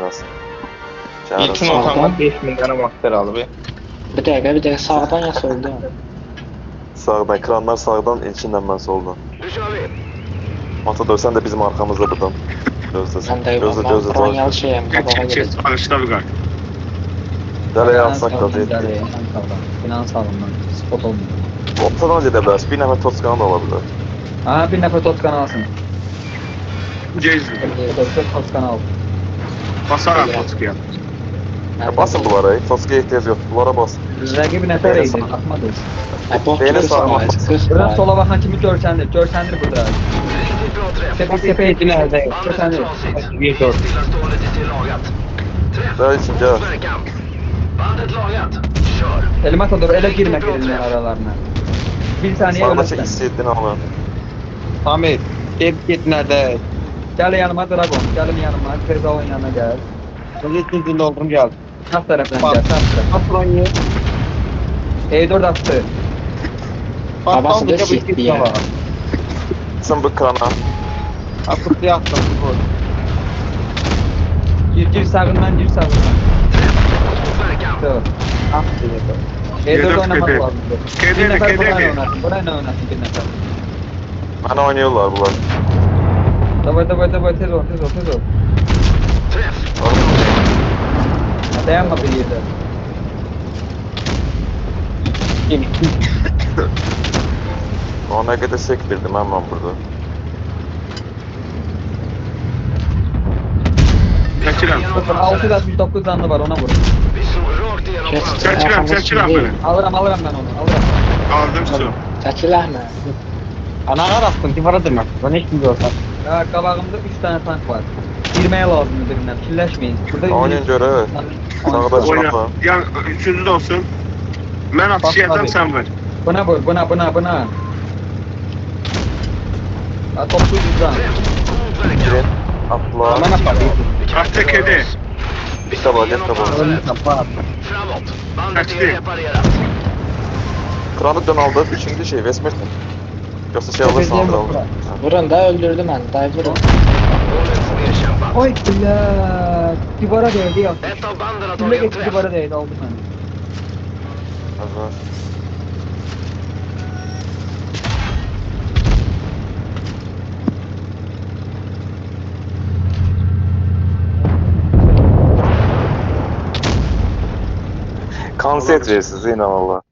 biraz. Şəhərin İlkin sağ. otağına 5000 tane vaxtlar alıb. Bir dəqiqə sağdan ya soldan. Sağdan, kranlar sağdan, ilkinlə mən soldan. Matador, sən də bizim arxamızda buradan. Mən də Gözlə, mən gözlə, Bronyal çalışma. şeyəm, qabağa gedəcəm. Karışda bir qarşı. Gələ yansaq qazıyıq. Finans sağlamdan. Spot olmuyor. Ortadan gedə bilərsiniz. Bir nəfər Toskanı da ola bilər. Ha bir nefer Toskan alsın. Gezdir. Toskan al. Basaram Toskiya. Basın bunlara, Toskaya ehtiyac yoxdur. Bunlara basın. Rakibi nefer Beyne iyiydi. sağlam. Atmadı. Bot Beyne 40 sağlam. faiz, 40 Buradan faiz. sola bakan kimi görsendir. Görsendir burada. Tepe İki nerede? Görsendir. 1-4. Daha için gəl. Elime tadır. Ele girmek elinler aralarına. Bir saniye Sağdakı öyle. istediğini alın. Ahmet. Get nerede? Gel yanıma Dragon. Gelin yanıma. Fezal'ın yanına gel. Gözü doldum geldi. Sağ taraftan Bak. gel. Sağ taraf. At lan ye. E4 attı. Babası da sikti ya. Sen bu krana. Atıp diye attım. Gir sağından gir sağından. Tamam. E4 Yedir, oynamak yedir. lazım. Yedir, Bir nefer yedir, buraya yedir. oynasın. Buraya oynasın bir nefer. Mənə oynuyorlar bunlar. Давай, tez ol. Dayanma bir yerde. Ona qədər sektirdim mən burada. Çəkirəm. 669 canlı var ona vur. Çəkirəm beni. Alırım ben onu. Aldım su. Çəkil Əhməd. Ana qarastın, divara dırmaq. Ben heç kim görsən. Ya qabağımda 3 tane tank var. Girmeye lazımdır birinden. Kirləşmeyin. Burada Oyunun görə sağda Oyna. çıxma. Ya üçüncü de olsun. Mən atış edəm, sən ver. Buna vur, buna. Ha, 900 can. Girin, atla. Bana yapalım. Artık edi. Sabah, get sabah. Kaçtı. Kranı dön aldı, üçüncü şey, Westmerton. Yoksa şey alır, sandır alır. Vurun da öldürdü məni, dayı vurun. Ay billah. Divara değdi ya. Gülle geçti divara değdi aldı beni. Hazır. Konset verirsiniz yine valla.